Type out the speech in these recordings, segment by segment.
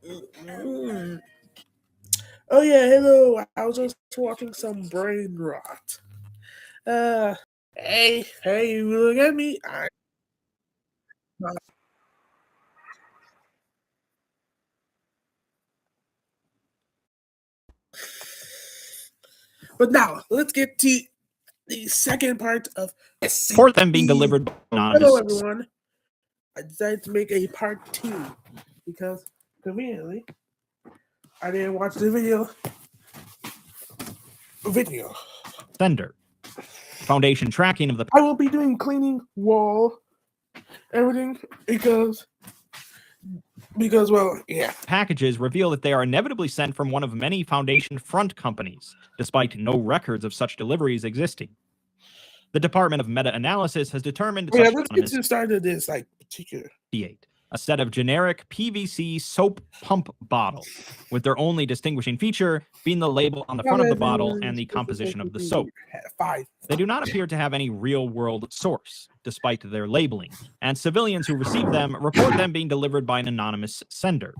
Mm. Oh yeah, hello. I was just watching some brain rot. Uh, hey, you look at me. But now let's get to the second part of For them being delivered Hello, everyone. I decided to make a part 2 because conveniently I didn't watch the video. Sender. Foundation tracking of the I will be doing cleaning wall, everything because well, yeah. packages reveal that they are inevitably sent from one of many Foundation front companies, despite no records of such deliveries existing. The Department of Meta-Analysis has determined Yeah, such let's get to the start of this particular. A set of generic PVC soap pump bottles, with their only distinguishing feature being the label on the front of the bottle and the composition of the soap. They do not appear to have any real-world source, despite their labeling, and civilians who receive them report them being delivered by an anonymous sender.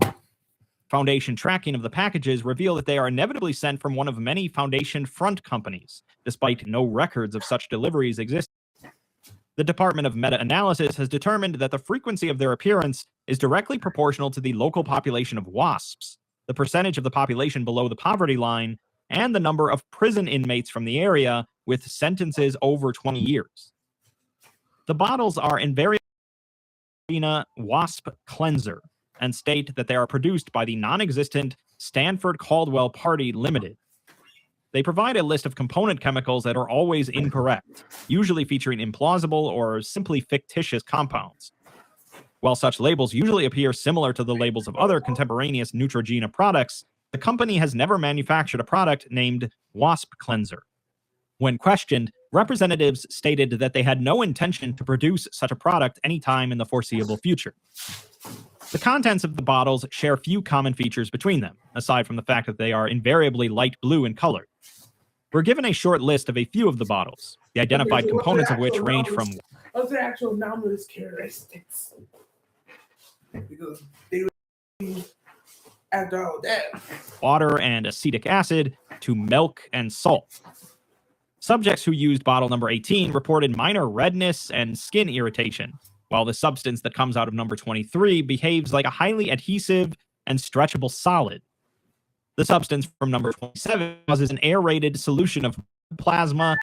Foundation tracking of the packages reveal that they are inevitably sent from one of many Foundation front companies, despite no records of such deliveries existing. The Department of Meta-Analysis has determined that the frequency of their appearance is directly proportional to the local population of WASPs, the percentage of the population below the poverty line, and the number of prison inmates from the area with sentences over 20 years. The bottles are invariably WASP cleanser and state that they are produced by the non-existent Stanford Caldwell Party Limited. They provide a list of component chemicals that are always incorrect, usually featuring implausible or simply fictitious compounds. While such labels usually appear similar to the labels of other contemporaneous Neutrogena products, the company has never manufactured a product named WASP Cleanser. When questioned, representatives stated that they had no intention to produce such a product anytime in the foreseeable future. The contents of the bottles share few common features between them, aside from the fact that they are invariably light blue in color. We're given a short list of a few of the bottles, the identified components of which range from... What's the actual anomalous characteristics? Because they after all that, water and acetic acid to milk and salt. Subjects who used bottle number 18 reported minor redness and skin irritation, while the substance that comes out of number 23 behaves like a highly adhesive and stretchable solid. The substance from number 27 causes an aerated solution of plasma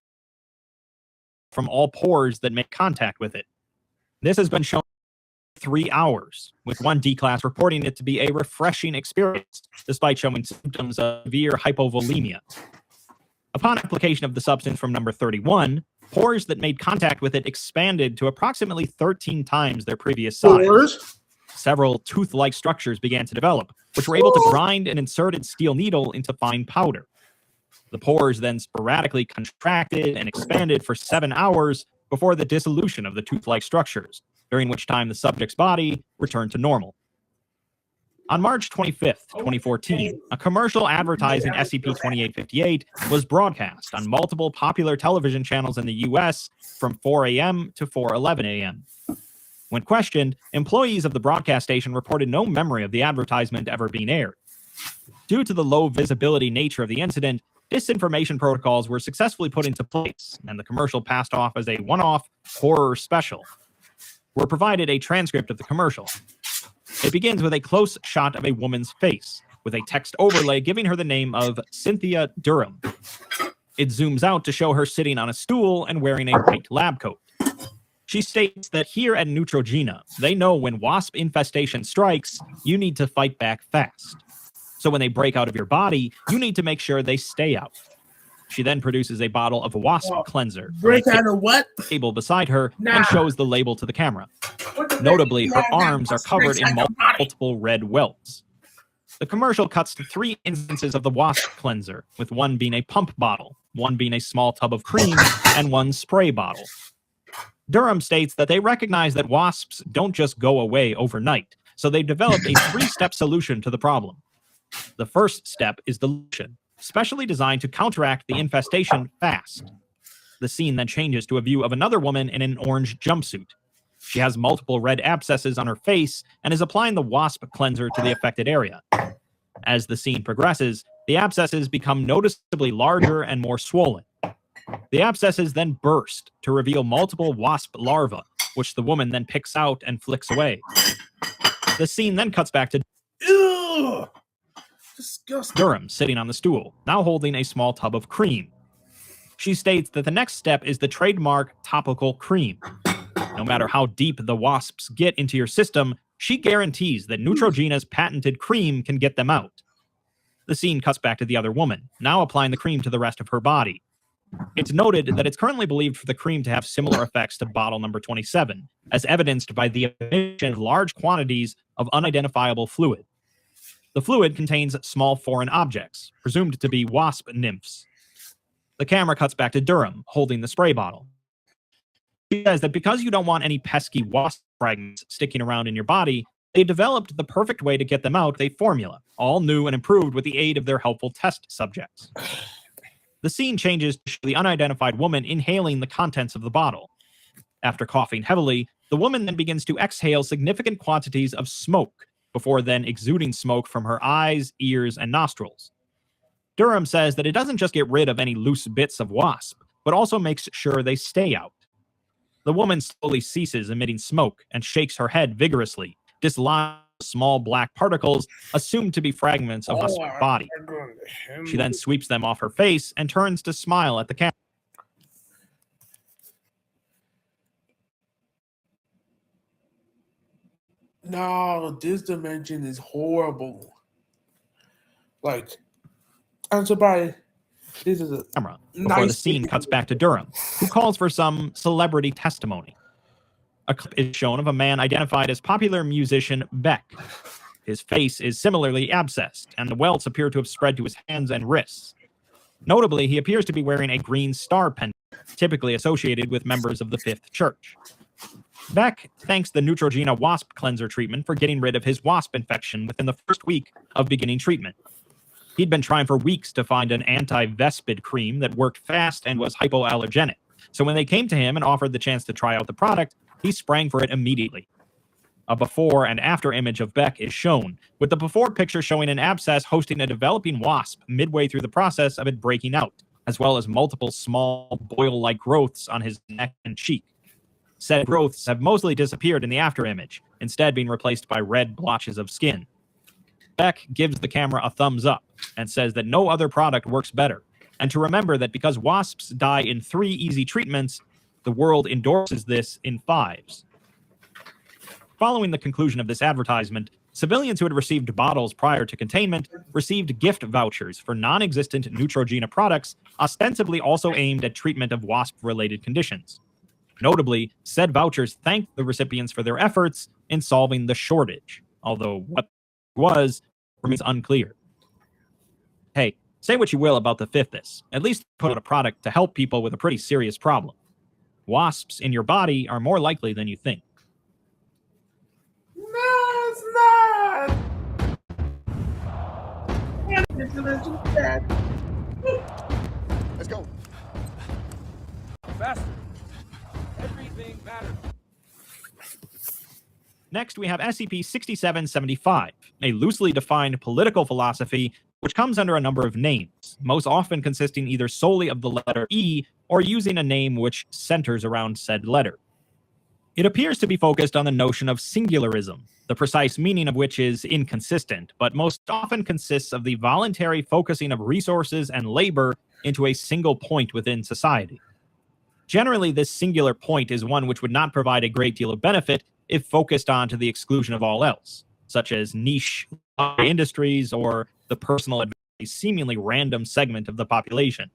from all pores that make contact with it. This has been shown for 3 hours, with one D-class reporting it to be a refreshing experience, despite showing symptoms of severe hypovolemia. Upon application of the substance from number 31, pores that made contact with it expanded to approximately 13 times their previous size. pores? Several tooth-like structures began to develop, which were able to grind an inserted steel needle into fine powder. The pores then sporadically contracted and expanded for 7 hours before the dissolution of the tooth-like structures, during which time the subject's body returned to normal. On March 25th, 2014, a commercial advertising SCP-2858 was broadcast on multiple popular television channels in the U.S. from 4 a.m. to 4:11 a.m. When questioned, employees of the broadcast station reported no memory of the advertisement ever being aired. Due to the low visibility nature of the incident, disinformation protocols were successfully put into place, and the commercial passed off as a one-off horror special. We're provided a transcript of the commercial. It begins with a close shot of a woman's face, with a text overlay giving her the name of Cynthia Durham. It zooms out to show her sitting on a stool and wearing a white lab coat. She states that here at Neutrogena, they know when wasp infestation strikes, you need to fight back fast. So when they break out of your body, you need to make sure they stay out. She then produces a bottle of wasp cleanser Break out of what? table beside her and shows the label to the camera. Notably, her arms are covered in multiple red welts. The commercial cuts to 3 instances of the wasp cleanser, with one being a pump bottle, one being a small tub of cream, and one spray bottle. Durham states that they recognize that wasps don't just go away overnight, so they've developed a 3-step solution to the problem. The first step is dilution, specially designed to counteract the infestation fast. The scene then changes to a view of another woman in an orange jumpsuit. She has multiple red abscesses on her face and is applying the wasp cleanser to the affected area. As the scene progresses, the abscesses become noticeably larger and more swollen. The abscesses then burst to reveal multiple wasp larvae, which the woman then picks out and flicks away. The scene then cuts back to Ew! Disgusting. Durham sitting on the stool, now holding a small tub of cream. She states that the next step is the trademark topical cream. No matter how deep the wasps get into your system, she guarantees that Neutrogena's patented cream can get them out. The scene cuts back to the other woman, now applying the cream to the rest of her body. It's noted that it's currently believed for the cream to have similar effects to bottle number 27, as evidenced by the emission of large quantities of unidentifiable fluid. The fluid contains small foreign objects, presumed to be wasp nymphs. The camera cuts back to Durham, holding the spray bottle. She says that because you don't want any pesky wasp fragments sticking around in your body, they developed the perfect way to get them out with a formula, all new and improved with the aid of their helpful test subjects. The scene changes to show the unidentified woman inhaling the contents of the bottle. After coughing heavily, the woman then begins to exhale significant quantities of smoke, before then exuding smoke from her eyes, ears, and nostrils. Durham says that it doesn't just get rid of any loose bits of wasp, but also makes sure they stay out. The woman slowly ceases emitting smoke and shakes her head vigorously, dislodging small black particles assumed to be fragments of her body. She then sweeps them off her face and turns to smile at the camera. No, this dimension is horrible. Like, I'm surprised. This is a Camera before the scene cuts back to Durham, who calls for some celebrity testimony. A clip is shown of a man identified as popular musician Beck. His face is similarly abscessed, and the welts appear to have spread to his hands and wrists. Notably, he appears to be wearing a green star pendant, typically associated with members of the Fifth Church. Beck thanks the Neutrogena wasp cleanser treatment for getting rid of his wasp infection within the first week of beginning treatment. He'd been trying for weeks to find an anti-vespid cream that worked fast and was hypoallergenic. So when they came to him and offered the chance to try out the product, he sprang for it immediately. A before and after image of Beck is shown, with the before picture showing an abscess hosting a developing wasp midway through the process of it breaking out, as well as multiple small boil-like growths on his neck and cheek. Said growths have mostly disappeared in the after image, instead being replaced by red blotches of skin. Beck gives the camera a thumbs up and says that no other product works better, and to remember that because wasps die in 3 easy treatments, the world endorses this in 5s. Following the conclusion of this advertisement, civilians who had received bottles prior to containment received gift vouchers for non-existent Neutrogena products, ostensibly also aimed at treatment of wasp-related conditions. Notably, said vouchers thanked the recipients for their efforts in solving the shortage, although what it was remains unclear. Hey, say what you will about the Fifths, at least put out a product to help people with a pretty serious problem. Wasps in your body are more likely than you think. No, it's not. Let's go. Faster. Everything matters. Next, we have SCP-6775, a loosely defined political philosophy which comes under a number of names, most often consisting either solely of the letter E or using a name which centers around said letter. It appears to be focused on the notion of singularism, the precise meaning of which is inconsistent, but most often consists of the voluntary focusing of resources and labor into a single point within society. Generally, this singular point is one which would not provide a great deal of benefit if focused on to the exclusion of all else, such as niche industries or the personal advantage of a seemingly random segment of the population.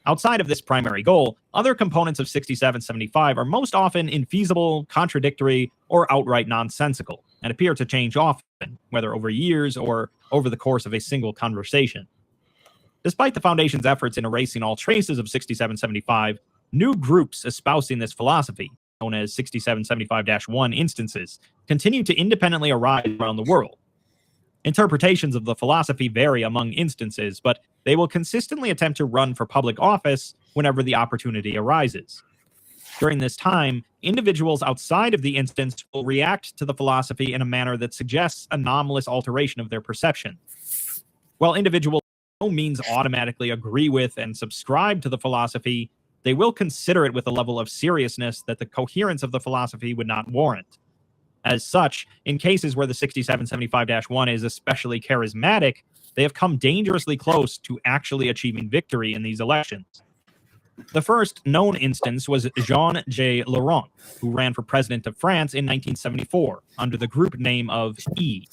Outside of this primary goal, other components of 6775 are most often infeasible, contradictory, or outright nonsensical, and appear to change often, whether over years or over the course of a single conversation. Despite the Foundation's efforts in erasing all traces of 6775, new groups espousing this philosophy, known as 6775-1 instances, continue to independently arise around the world. Interpretations of the philosophy vary among instances, but they will consistently attempt to run for public office whenever the opportunity arises. During this time, individuals outside of the instance will react to the philosophy in a manner that suggests anomalous alteration of their perception. While individuals by no means automatically agree with and subscribe to the philosophy, they will consider it with a level of seriousness that the coherence of the philosophy would not warrant. As such, in cases where the 6775-1 is especially charismatic, they have come dangerously close to actually achieving victory in these elections. The first known instance was Jean J. Laurent, who ran for president of France in 1974 under the group name of E.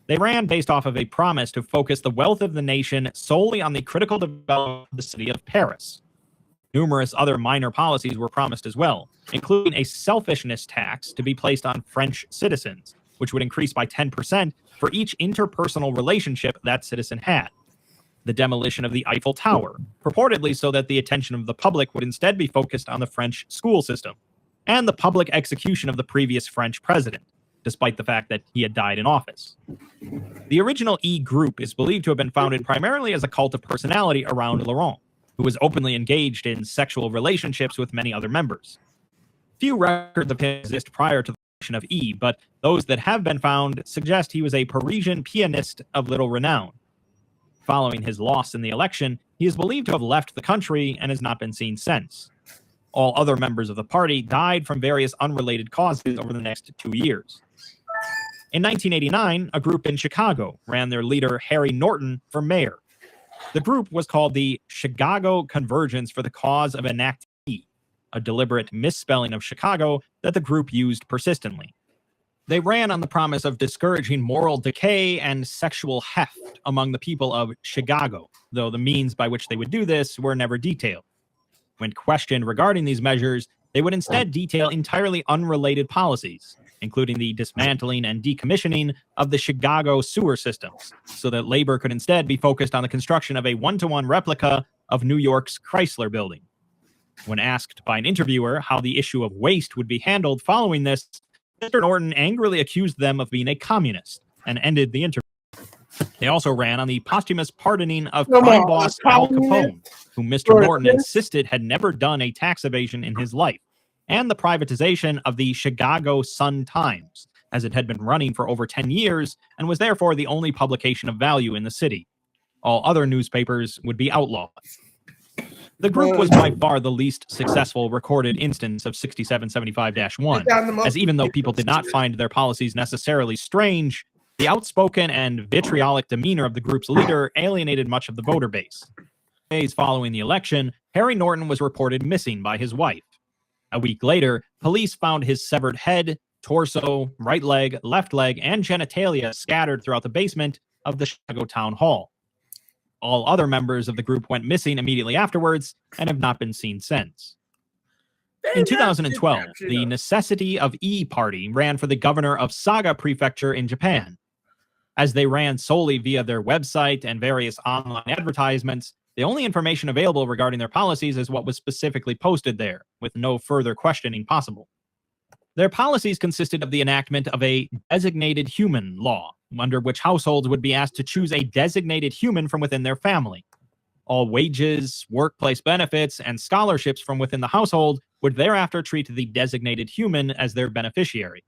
They ran based off of a promise to focus the wealth of the nation solely on the critical development of the city of Paris. Numerous other minor policies were promised as well, including a selfishness tax to be placed on French citizens, which would increase by 10% for each interpersonal relationship that citizen had. The demolition of the Eiffel Tower, purportedly so that the attention of the public would instead be focused on the French school system, and the public execution of the previous French president, despite the fact that he had died in office. The original E group is believed to have been founded primarily as a cult of personality around Laurent, who was openly engaged in sexual relationships with many other members. Few records of him exist prior to the election of E, but those that have been found suggest he was a Parisian pianist of little renown. Following his loss in the election, he is believed to have left the country and has not been seen since. All other members of the party died from various unrelated causes over the next 2 years. In 1989, a group in Chicago ran their leader, Harry Norton, for mayor. The group was called the Chicago Convergence for the Cause of Enacting E, a deliberate misspelling of Chicago that the group used persistently. They ran on the promise of discouraging moral decay and sexual heft among the people of Chicago, though the means by which they would do this were never detailed. When questioned regarding these measures, they would instead detail entirely unrelated policies, including the dismantling and decommissioning of the Chicago sewer systems, so that labor could instead be focused on the construction of a one-to-one replica of New York's Chrysler Building. When asked by an interviewer how the issue of waste would be handled following this, Mr. Norton angrily accused them of being a communist and ended the interview. They also ran on the posthumous pardoning of crime boss Al Capone, whom Mr. Norton insisted had never done a tax evasion in his life, and the privatization of the Chicago Sun-Times, as it had been running for over 10 years and was therefore the only publication of value in the city. All other newspapers would be outlawed. The group was by far the least successful recorded instance of 6775-1, as even though people did not find their policies necessarily strange, the outspoken and vitriolic demeanor of the group's leader alienated much of the voter base. Days following the election, Harry Norton was reported missing by his wife. A week later, police found his severed head, torso, right leg, left leg, and genitalia scattered throughout the basement of the Chicago Town Hall. All other members of the group went missing immediately afterwards and have not been seen since. In 2012, the Necessity of E Party ran for the governor of Saga Prefecture in Japan. As they ran solely via their website and various online advertisements, the only information available regarding their policies is what was specifically posted there, with no further questioning possible. Their policies consisted of the enactment of a designated human law, under which households would be asked to choose a designated human from within their family. All wages, workplace benefits, and scholarships from within the household would thereafter treat the designated human as their beneficiary.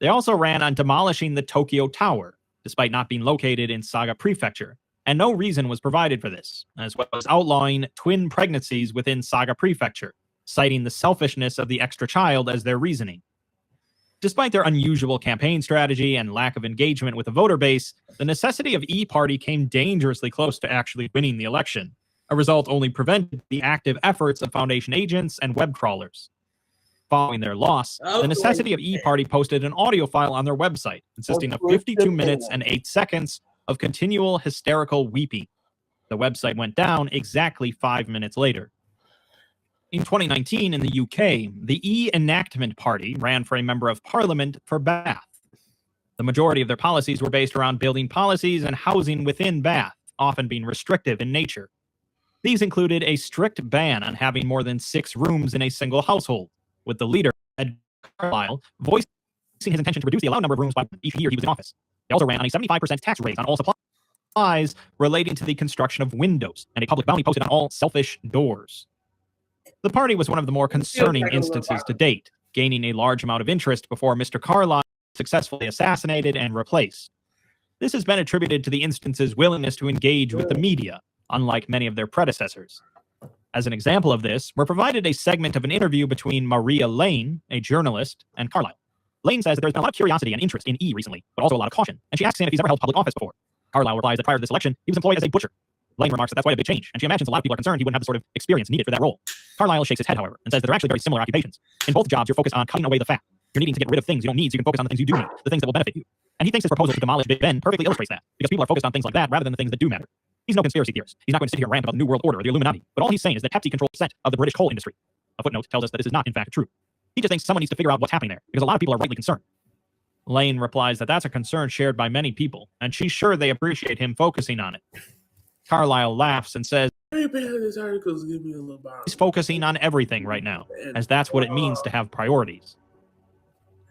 They also ran on demolishing the Tokyo Tower, despite not being located in Saga Prefecture, and no reason was provided for this, as well as outlawing twin pregnancies within Saga Prefecture, citing the selfishness of the extra child as their reasoning. Despite their unusual campaign strategy and lack of engagement with the voter base, the Necessity of E Party came dangerously close to actually winning the election, a result only prevented the active efforts of Foundation agents and web crawlers. Following their loss, the Necessity of E Party posted an audio file on their website consisting of 52 minutes and 8 seconds of continual hysterical weeping. The website went down exactly 5 minutes later. In 2019, in the UK, the E-Enactment Party ran for a member of parliament for Bath. The majority of their policies were based around building policies and housing within Bath, often being restrictive in nature. These included a strict ban on having more than 6 rooms in a single household, with the leader, Ed Carlisle, voicing his intention to reduce the allowed number of rooms by each year he was in office. They also ran on a 75% tax rate on all supplies relating to the construction of windows, and a public bounty posted on all selfish doors. The party was one of the more concerning instances to date, gaining a large amount of interest before Mr. Carlyle was successfully assassinated and replaced. This has been attributed to the instance's willingness to engage with the media, unlike many of their predecessors. As an example of this, we're provided a segment of an interview between Maria Lane, a journalist, and Carlyle. Lane says that there's been a lot of curiosity and interest in E recently, but also a lot of caution, and she asks him if he's ever held public office before. Carlyle replies that prior to this election, he was employed as a butcher. Lane remarks that that's quite a big change, and she imagines a lot of people are concerned he wouldn't have the sort of experience needed for that role. Carlyle shakes his head, however, and says that they're actually very similar occupations. In both jobs, you're focused on cutting away the fat. You're needing to get rid of things you don't need so you can focus on the things you do need, the things that will benefit you. And he thinks his proposal to demolish Big Ben perfectly illustrates that, because people are focused on things like that rather than the things that do matter. He's no conspiracy theorist. He's not going to sit here and rant about the New World Order or the Illuminati, but all he's saying is that Pepsi controls % of the British coal industry. A footnote tells us that this is not, in fact, true. He just thinks someone needs to figure out what's happening there, because a lot of people are rightly concerned. Lane replies that that's a concern shared by many people, and she's sure they appreciate him focusing on it. Carlyle laughs and says, Hey man, this article's giving me a little bother. he's focusing on everything right now, as that's what it means to have priorities.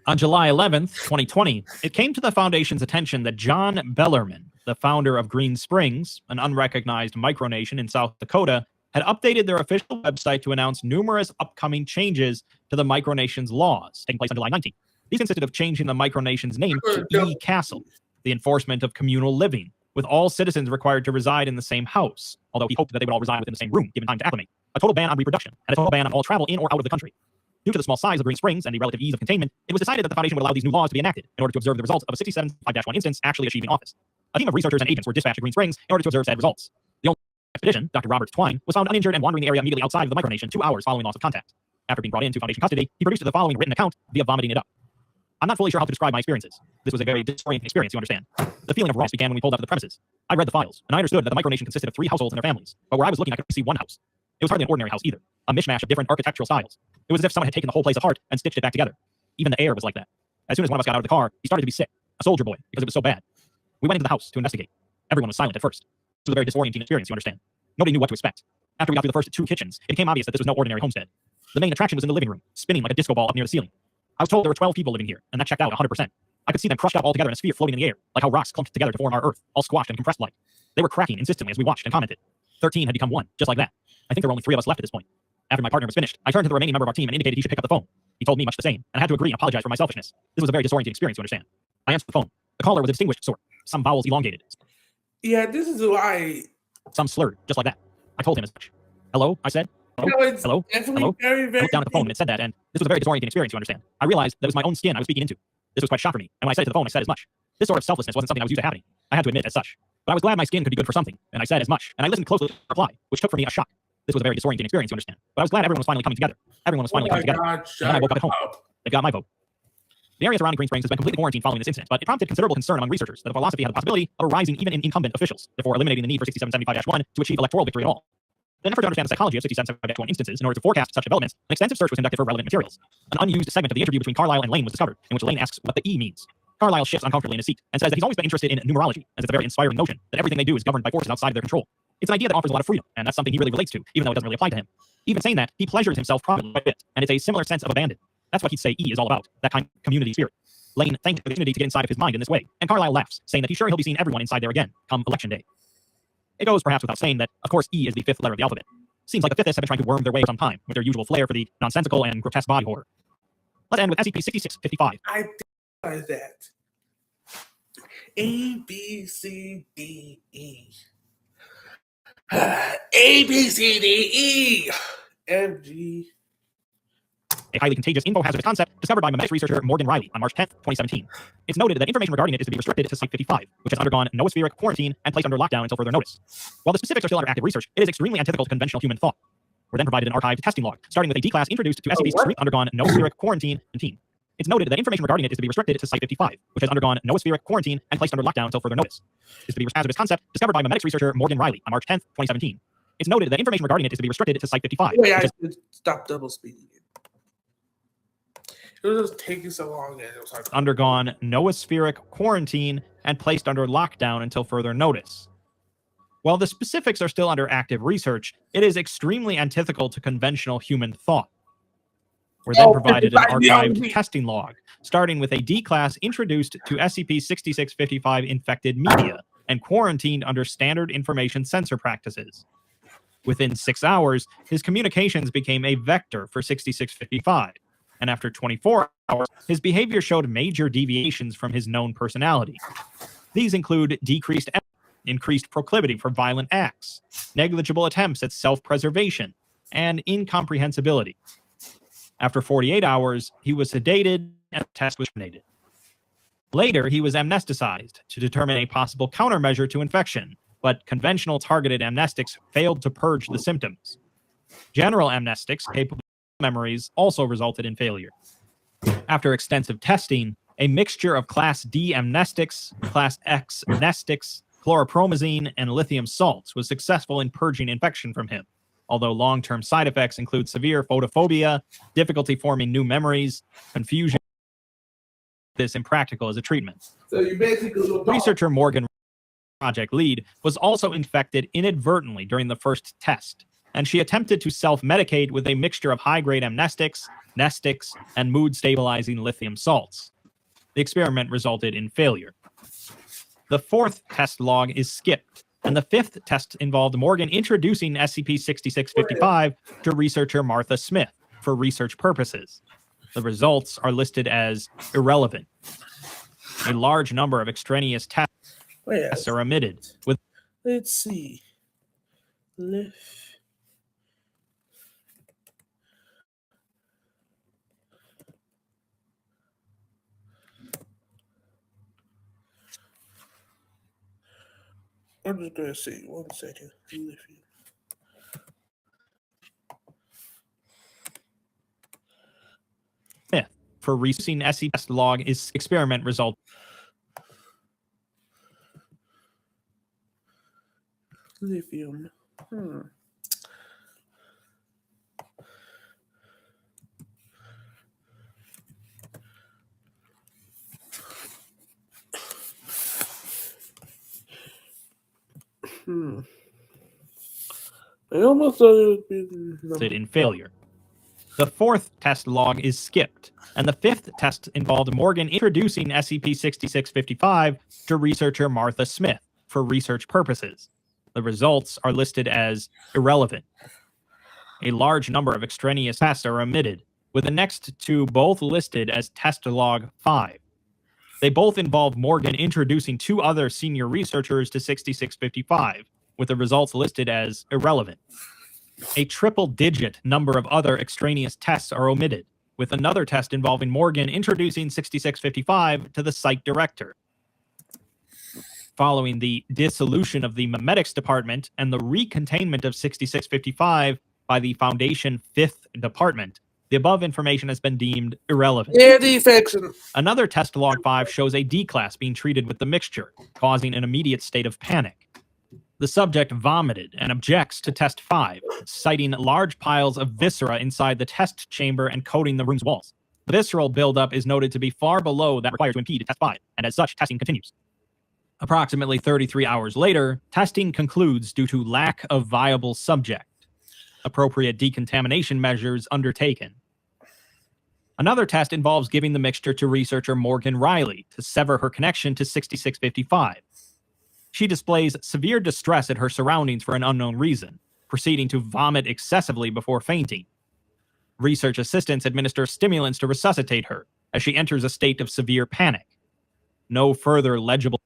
On July 11th, 2020, it came to the Foundation's attention that John Bellarmine, the founder of Green Springs, an unrecognized micronation in South Dakota, had updated their official website to announce numerous upcoming changes to the micronation's laws, taking place on July 19th. These consisted of changing the micronation's name to E Castle, the enforcement of communal living, with all citizens required to reside in the same house, although he hoped that they would all reside within the same room, given time to acclimate, a total ban on reproduction, and a total ban on all travel in or out of the country. Due to the small size of Green Springs and the relative ease of containment, it was decided that the Foundation would allow these new laws to be enacted in order to observe the results of a 67-5-1 instance actually achieving office. A team of researchers and agents were dispatched to Green Springs in order to observe said results. The only expedition, Dr. Robert Twine, was found uninjured and wandering the area immediately outside of the micronation 2 hours following loss of contact. After being brought into Foundation custody, he produced the following written account via vomiting it up. I'm not fully sure how to describe my experiences. This was a very disorienting experience, you understand. The feeling of loss began when we pulled up to the premises. I read the files, and I understood that the micronation consisted of 3 households and their families, but where I was looking, I could see one house. It was hardly an ordinary house either, a mishmash of different architectural styles. It was as if someone had taken the whole place apart and stitched it back together. Even the air was like that. As soon as one of us got out of the car, he started to be sick, a soldier boy, because it was so bad. We went into the house to investigate. Everyone was silent at first. This was a very disorienting experience, you understand. Nobody knew what to expect. After we got through the first 2 kitchens, it became obvious that this was no ordinary homestead. The main attraction was in the living room, spinning like a disco ball up near the ceiling. I was told there were 12 people living here, and that checked out 100%. I could see them crushed up all together in a sphere floating in the air, like how rocks clumped together to form our Earth, all squashed and compressed like. They were cracking insistently as we watched and commented. 13 had become 1, just like that. I think there were only 3 of us left at this point. After my partner was finished, I turned to the remaining member of our team and indicated he should pick up the phone. He told me much the same, and I had to agree and apologize for my selfishness. This was a very disorienting experience, you understand. I answered the phone. The caller was a distinguished sort, some vowels elongated. Yeah, this is why. Some slurred, just like that. I told him as much. Hello, I said. Hello? No, it's Hello? definitely Hello? very, I very. looked down at the phone and it said that, and this was a very disorienting experience, you understand. I realized that it was my own skin I was speaking into. This was quite shock for me, and when I said it to the phone, I said as much. This sort of selflessness wasn't something I was used to happening. I had to admit as such. But I was glad my skin could be good for something, and I said as much, and I listened closely to the reply, which took for me a shock. This was a very disorienting experience, you understand. But I was glad everyone was finally coming together. Everyone was finally coming together. God, And then I woke up at home. They got my vote. The area surrounding Green Springs has been completely quarantined following this incident, but it prompted considerable concern among researchers that the philosophy had the possibility of arising even in incumbent officials, therefore eliminating the need for 6775-1 to achieve electoral victory at all. In an effort to understand the psychology of 6775-1 instances in order to forecast such developments, an extensive search was conducted for relevant materials. An unused segment of the interview between Carlyle and Lane was discovered, in which Lane asks what the E means. Carlyle shifts uncomfortably in his seat and says that he's always been interested in numerology, as it's a very inspiring notion that everything they do is governed by forces outside of their control. It's an idea that offers a lot of freedom, and that's something he really relates to, even though it doesn't really apply to him. Even saying that, he pleasures himself probably a bit, and it's a similar sense of abandon. That's what he'd say E is all about, that kind of community spirit. Lane thanked the opportunity to get inside of his mind in this way, and Carlyle laughs, saying that he's sure he'll be seeing everyone inside there again, come election day. It goes perhaps without saying that, of course, E is the 5th letter of the alphabet. Seems like the Fifths have been trying to worm their way for some time, with their usual flair for the nonsensical and grotesque body horror. Let's end with SCP-6655. I think like that. A, B, C, D, E. A, B, C, D, E. F, G. A highly contagious info-hazardous concept discovered by memetics researcher Morgan Riley on March 10th, 2017. It's noted that information regarding it is to be restricted to Site-55, which has undergone noospheric quarantine and placed under lockdown until further notice. While the specifics are still under active research, it is extremely antithetical to conventional human thought. We're then provided an archived testing log, starting with a D-class introduced to SCP-63 undergone noospheric quarantine and team. It's noted that information regarding it is to be restricted to Site-55, which has undergone noospheric quarantine and placed under lockdown until further notice. It's to be hazardous concept discovered by memetics researcher Morgan Riley on March 10th, 2017. It's noted that information regarding it is to be restricted to Site-55. Wait, I should stop double speaking it. It was just taking so long and it was hard to undergone noospheric quarantine and placed under lockdown until further notice. While the specifics are still under active research, it is extremely antithetical to conventional human thought. We're then provided an archived testing log, starting with a D-class introduced to SCP-6655 infected media and quarantined under standard information censor practices. Within 6 hours, his communications became a vector for 6655, and after 24 hours, his behavior showed major deviations from his known personality. These include decreased empathy, increased proclivity for violent acts, negligible attempts at self-preservation, and incomprehensibility. After 48 hours, he was sedated and the test was terminated. Later, he was amnesticized to determine a possible countermeasure to infection, but conventional targeted amnestics failed to purge the symptoms. General amnestics capable of memories also resulted in failure. After extensive testing, a mixture of Class D amnestics, Class X amnestics, chlorpromazine, and lithium salts was successful in purging infection from him, although long-term side effects include severe photophobia, difficulty forming new memories, confusion. This impractical as a treatment. So you basically Researcher Morgan, project lead, was also infected inadvertently during the first test, and she attempted to self-medicate with a mixture of high-grade amnestics, nestics, and mood-stabilizing lithium salts. The experiment resulted in failure. The fourth test log is skipped, and the fifth test involved Morgan introducing SCP-6655 to researcher Martha Smith for research purposes. The results are listed as irrelevant. A large number of extraneous tests are omitted. Let's see. I'm just gonna see 1 second. For researching SCP test log is experiment result. Lithium. I almost thought it would be In failure. The fourth test log is skipped, and the fifth test involved Morgan introducing SCP-6655 to researcher Martha Smith for research purposes. The results are listed as irrelevant. A large number of extraneous tests are omitted, with the next two both listed as test log 5. They both involve Morgan introducing two other senior researchers to 6655, with the results listed as irrelevant. A triple-digit number of other extraneous tests are omitted, with another test involving Morgan introducing 6655 to the site director. Following the dissolution of the memetics department and the recontainment of 6655 by the Foundation 5th Department, the above information has been deemed irrelevant. defection. Another test log 5 shows a D-class being treated with the mixture, causing an immediate state of panic. The subject vomited and objects to test 5, citing large piles of viscera inside the test chamber and coating the room's walls. The visceral buildup is noted to be far below that required to impede test 5, and as such, testing continues. Approximately 33 hours later, testing concludes due to lack of viable subject. Appropriate decontamination measures undertaken. Another test involves giving the mixture to researcher Morgan Riley to sever her connection to 6655. She displays severe distress at her surroundings for an unknown reason, proceeding to vomit excessively before fainting. Research assistants administer stimulants to resuscitate her as she enters a state of severe panic. No further legible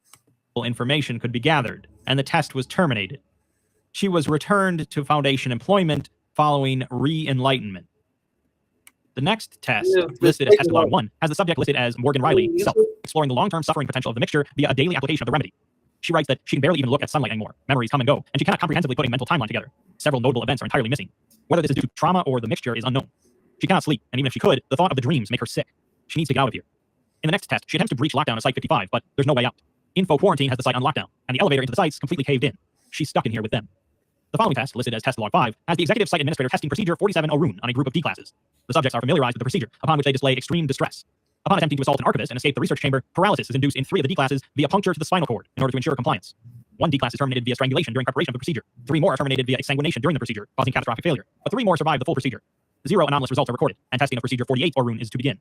information could be gathered, and the test was terminated. She was returned to Foundation employment following re-enlightenment. The next test, listed as test log 1, has the subject listed as Morgan Riley, exploring the long-term suffering potential of the mixture via a daily application of the remedy. She writes that she can barely even look at sunlight anymore. Memories come and go, and she cannot comprehensively put a mental timeline together. Several notable events are entirely missing. Whether this is due to trauma or the mixture is unknown. She cannot sleep, and even if she could, the thought of the dreams make her sick. She needs to get out of here. In the next test, she attempts to breach lockdown of Site 55, but there's no way out. Info Quarantine has the site on lockdown, and the elevator into the site's completely caved in. She's stuck in here with them. The following test, listed as test log 5, has the Executive Site Administrator testing procedure 47 Orun on a group of D classes. The subjects are familiarized with the procedure, upon which they display extreme distress. Upon attempting to assault an archivist and escape the research chamber, paralysis is induced in 3 of the D classes via puncture to the spinal cord in order to ensure compliance. 1 D class is terminated via strangulation during preparation of the procedure. 3 more are terminated via exsanguination during the procedure, causing catastrophic failure. But 3 more survive the full procedure. 0 anomalous results are recorded, and testing of procedure 48 Orun is to begin.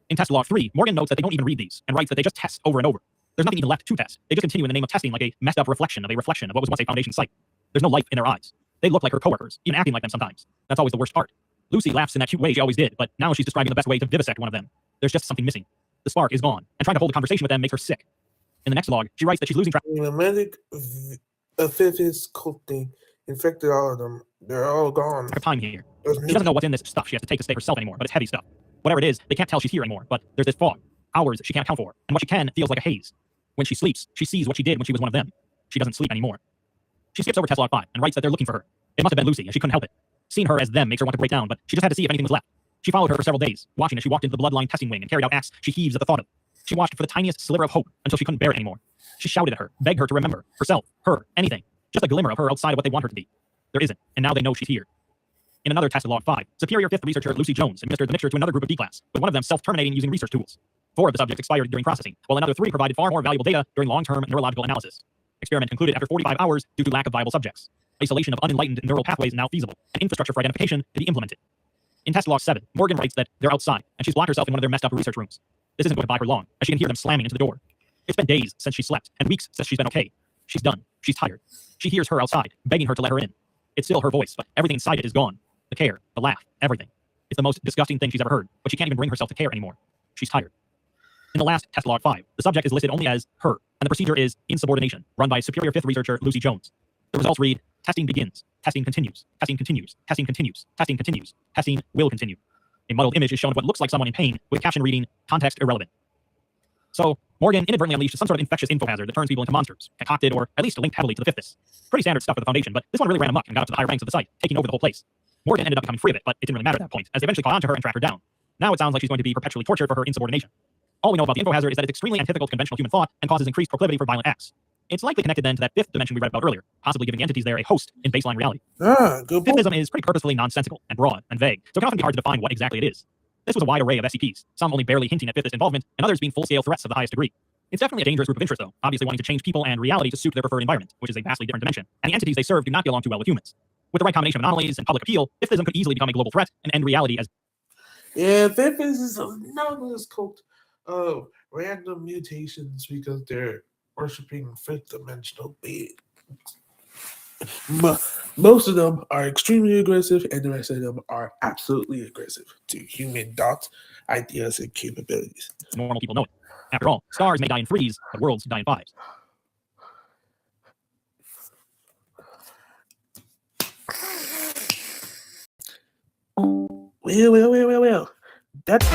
In test log 3, Morgan notes that they don't even read these, and writes that they just test over and over. There's nothing even left to test. They just continue in the name of testing like a messed up reflection of what was once a Foundation site. There's no life in their eyes. They look like her coworkers, even acting like them sometimes. That's always the worst part. Lucy laughs in that cute way she always did, but now she's describing the best way to vivisect one of them. There's just something missing. The spark is gone, and trying to hold a conversation with them makes her sick. In the next log, she writes that she's losing track. The medic Amphibious cult thing infected all of them. They're all gone. Of time here. She doesn't know what's in this stuff she has to take to stay herself anymore, but it's heavy stuff. Whatever it is, they can't tell she's here anymore, but there's this fog. Hours she can't account for, and what she can feels like a haze. When she sleeps, she sees what she did when she was one of them. She doesn't sleep anymore. She skips over test log 5 and writes that they're looking for her. It must have been Lucy, and she couldn't help it. Seeing her as them makes her want to break down, but she just had to see if anything was left. She followed her for several days, watching as she walked into the bloodline testing wing and carried out acts she heaves at the thought of. She watched for the tiniest sliver of hope until she couldn't bear it anymore. She shouted at her, begged her to remember herself, her, anything. Just a glimmer of her outside of what they want her to be. There isn't, and now they know she's here. In another test of log 5, Superior 5th researcher Lucy Jones administered the mixture to another group of D-class, with one of them self-terminating using research tools. 4 of the subjects expired during processing, while another 3 provided far more valuable data during long-term neurological analysis. Experiment concluded after 45 hours due to lack of viable subjects. Isolation of unenlightened neural pathways now feasible, and infrastructure for identification to be implemented. In test log 7, Morgan writes that they're outside, and she's locked herself in one of their messed up research rooms. This isn't going to buy her long, as she can hear them slamming into the door. It's been days since she slept, and weeks since she's been okay. She's done. She's tired. She hears her outside, begging her to let her in. It's still her voice, but everything inside it is gone. The care, the laugh, everything. It's the most disgusting thing she's ever heard, but she can't even bring herself to care anymore. She's tired. In the last test log 5, the subject is listed only as her, and the procedure is insubordination, run by Superior 5th researcher Lucy Jones. The results read, testing begins, testing continues, testing continues, testing continues, testing continues, testing will continue. A muddled image is shown of what looks like someone in pain, with caption reading, context irrelevant. So, Morgan inadvertently unleashed some sort of infectious info hazard that turns people into monsters, concocted or at least linked heavily to the Fifths. Pretty standard stuff for the Foundation, but this one really ran amok and got up to the higher ranks of the site, taking over the whole place. Morgan ended up becoming free of it, but it didn't really matter at that point, as they eventually caught on to her and tracked her down. Now it sounds like she's going to be perpetually tortured for her insubordination. All we know about the info hazard is that it's extremely antithetical to conventional human thought and causes increased proclivity for violent acts. It's likely connected then to that 5th dimension we read about earlier, possibly giving the entities there a host in baseline reality. Good point. Fiftism is pretty purposefully nonsensical and broad and vague, so it can often be hard to define what exactly it is. This was a wide array of SCPs, some only barely hinting at Fifthist involvement, and others being full-scale threats of the highest degree. It's definitely a dangerous group of interest, though, obviously wanting to change people and reality to suit their preferred environment, which is a vastly different dimension, and the entities they serve do not get along too well with humans. With the right combination of anomalies and public appeal, Fiftism could easily become a global threat and end reality as... Yeah, Fifth is an anomalous cult of random mutations because they're worshipping fifth-dimensional beings. Most of them are extremely aggressive, and the rest of them are absolutely aggressive to human thoughts, ideas, and capabilities. normal people know it. After all, stars may die in threes, but worlds die in fives. Well. That's